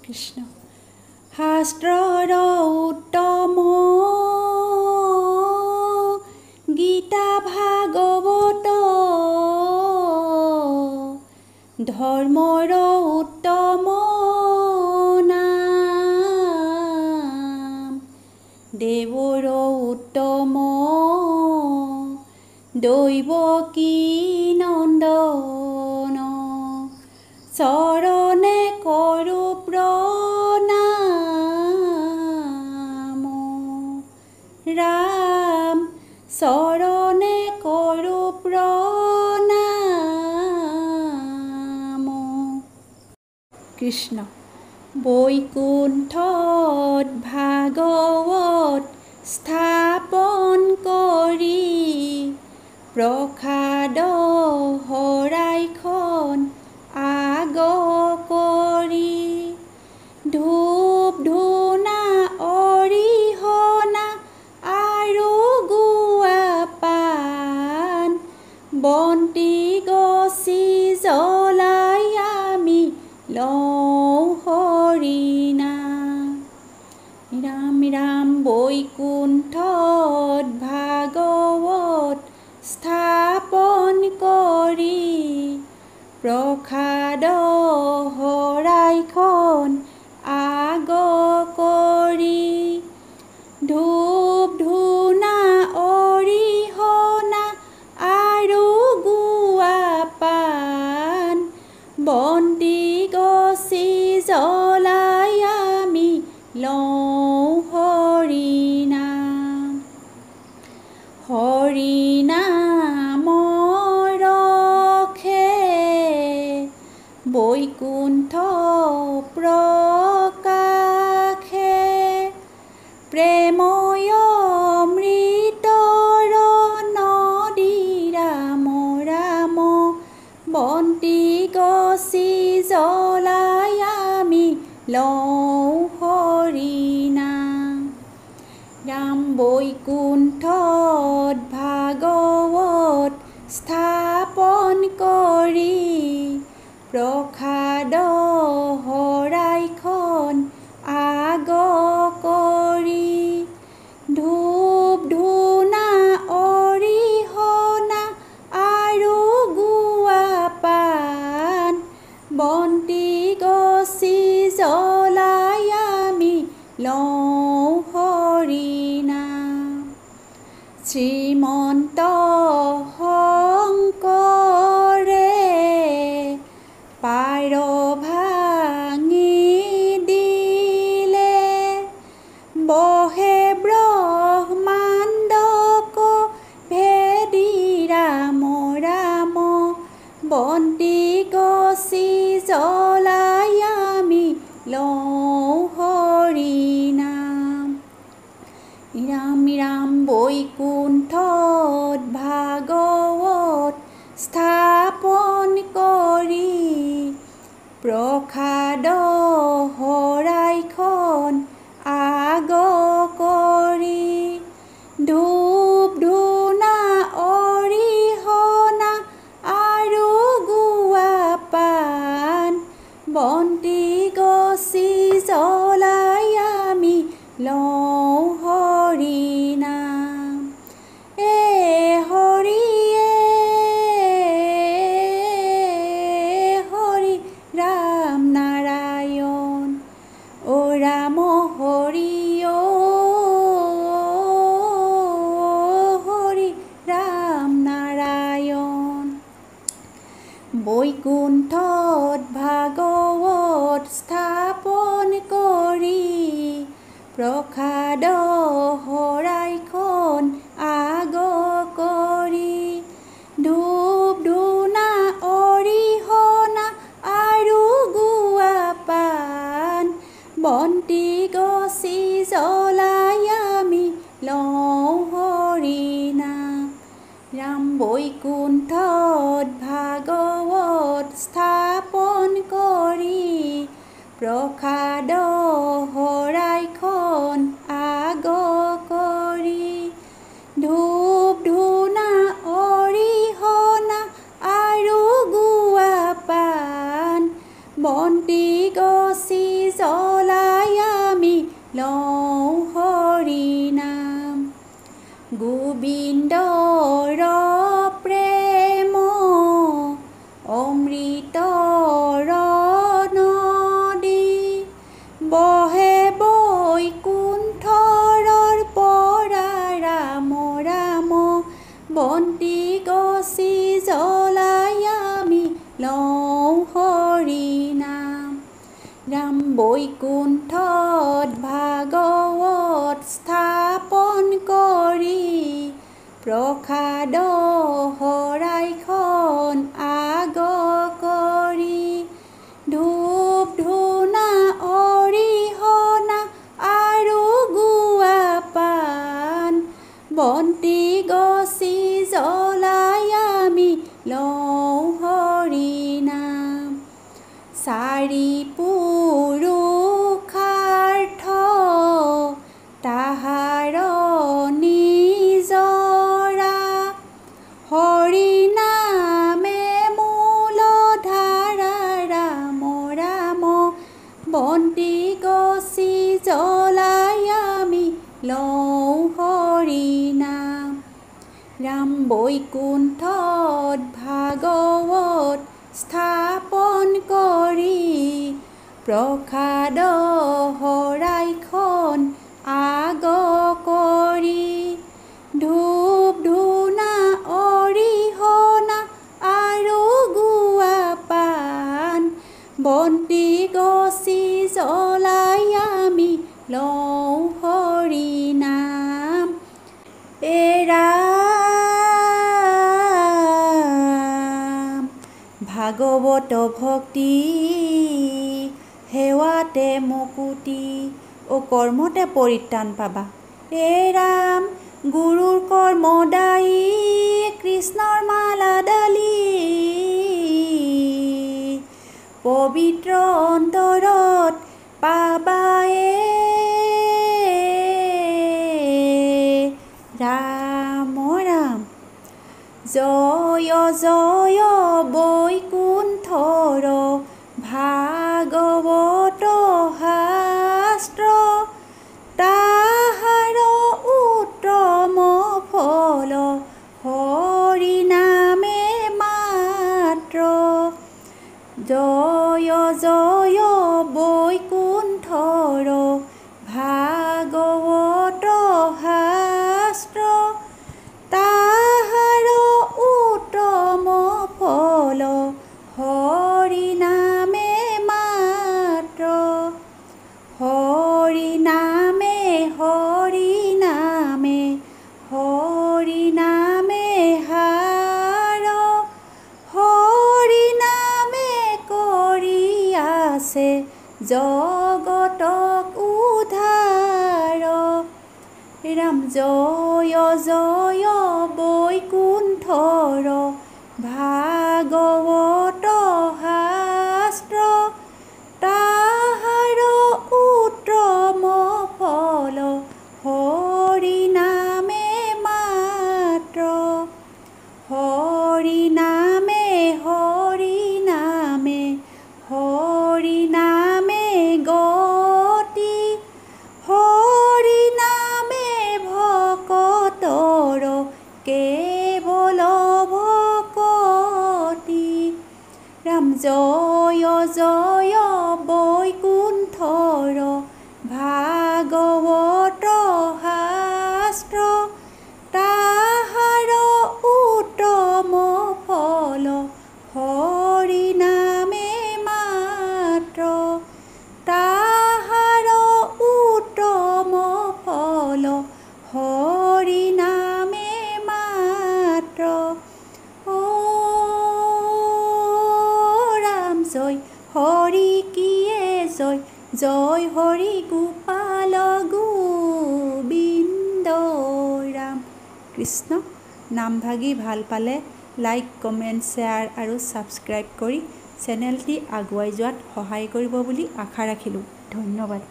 কৃষ্ণ শাস্ত্ৰৰ উত্তম গীতা ভাগৱত ধৰ্মৰ উত্তম নাম দেৱৰ উত্তম দৈৱকী নন্দন চৰণে কৰো প্ৰণাম ৰাম চৰণে কৰো প্ৰণাম কৃষ্ণ বৈকুণ্ঠত ভাগৱত স্থাপন কৰি প্ৰসাদ শৰাইখন আগ কৰি ধূপ ধূনা অৰিহণা আৰু গুৱা পাণ বন্তি গছি জ্বলাই আমি লওঁ হৰিনাম ৰাম ৰাম বৈকুণ্ঠত ভাগৱত স্থাপন কৰি প্ৰসাদ শৰাইখন আগ কৰি ধূপ ধূনা অৰিহণা আৰু গুৱা পাণ বন্তি গছি জ্বলাই আমি লওঁ হৰিনাম হৰিনামৰ ৰখে বৈকুণ্ঠ প্ৰকাশে প্ৰেময় অমৃতৰ নদী ৰাম ৰাম বন্তি গছি জ্বলাই আমি লওঁ হৰিনাম ৰাম বৈকুণ্ঠত ভাগৱত স্থাপন কৰি প্ৰসাদ শৰাইখন আগ কৰি ধূপ ধূনা অৰিহণা আৰু গুৱা পাণ বন্তি গছি জ্বলাই আমি লওঁ হৰিনাম শ্ৰীমন্ত শংকৰে পাৰ ভাঙি দিলে বহে ব্ৰহ্মাণ্ডক ভেদি ৰাম ৰাম বন্তি গছি জ্বলাই আমি লওঁ হৰিনাম ৰাম ৰাম বৈকুণ্ঠত ভাগৱত স্থাপন কৰি প্ৰসাদ শৰাইখন আগ কৰি ধূপ ধূনা অৰিহণা আৰু গুৱা পাণ বন্তি গছি জ্বলাই আমি লওঁ হৰিনাম হৰি ৰাম নাৰায়ণ ৰাম হৰি হৰি ৰাম নাৰায়ণ বৈকুণ্ঠত ভাগৱত স্থাপন কৰি প্ৰসাদ শৰাইখন আগ কৰি ধূপ ধূনা অৰিহণা আৰু গুৱা পাণ বন্তি গছি জ্বলাই আমি লওঁ হৰিনাম ৰাম বৈকুণ্ঠত ভাগৱত স্থাপন কৰি প্ৰসাদ শৰাইখন আগ কৰি ধূপ ধূনা অৰিহণা আৰু গুৱা পাণ বন্তি গছি গোবিন্দৰ প্ৰেম অমৃতৰ নদী বহে বৈকুণ্ঠৰ পৰা ৰাম ৰাম বন্তি গছি জ্বলাই আমি লওঁ হৰি নাম। ৰাম বৈকুণ্ঠত ভাগৱত স্থাপন কৰি প্ৰসাদ শৰাইখন আগ কৰি ধূপ ধূনা অৰিহণা আৰু গুৱা পাণ বন্তি গছি জ্বলাই আমি লওঁ হৰি নাম। চাৰি পুৰুষাৰ্থ তাহাৰ নিজৰা হৰি নামে মূল ধাৰা ৰাম ৰাম বন্তি গছি জ্বলাই আমি লওঁ হৰি নাম। ৰাম বৈকুণ্ঠত ভাগৱত স্থাপন কৰি প্ৰসাদ শৰাইখন আগ কৰি ধূপ ধূনা অৰিহণা আৰু গুৱা পাণ বন্তি গছি জ্বলাই আমি লওঁ হৰি নাম। ভাগৱত ভক্তি সেৱাতে মুকুতি কৰ্মতে পৰিত্ৰাণ পাবা। ৰাম গুৰুৰ কৰ্মদায়ী কৃষ্ণৰ মালাডালি পবিত্ৰ অন্তৰত পাবায়ে ৰাম ৰাম। জয় জয় বৈকুণ্ঠৰ ভাগৱত শাস্ত্ৰ তাহাৰ উত্তম ফল হৰি নামে মাত্ৰ। জয় জয় বৈকুণ্ঠৰ ভাগৱত শাস্ত্ৰ তাহাৰ উত্তম ফল হৰি নামে মাত্ৰ। হৰি নামে হৰি নামে হৰি নামে হাৰ হৰি নামে কৰি আছে জগতক উদ্ধাৰ। ৰাম জয় জয় বৈকুণ্ঠৰ ভাগৱত শাস্ত্ৰ তাহাৰ উত্তম ফল হৰি নামে মাত্ৰ। হৰি নামে হৰি নামে হৰি নামে গতি হৰি নামে ভকতৰ কেৱল ভকতি। ৰাম জয় জয় বৈকুণ্ঠৰ ভাগৱত শাস্ত্ৰ তাহাৰ উত্তম ফল হৰি নামে মাত্ৰ। তাহাৰ উত্তম ফল হৰি নামে মাত্ৰ। ৰাম জয় হৰি কিয়ে জয় জয় হৰি গোপাল গোবিন্দ ৰাম কৃষ্ণ। নামভাগি ভাল পালে লাইক কমেণ্ট শ্বেয়াৰ আৰু ছাবস্ক্ৰাইব কৰি চেনেলটি আগুৱাই যোৱাত সহায় কৰিব বুলি আশা ৰাখিলোঁ। ধন্যবাদ।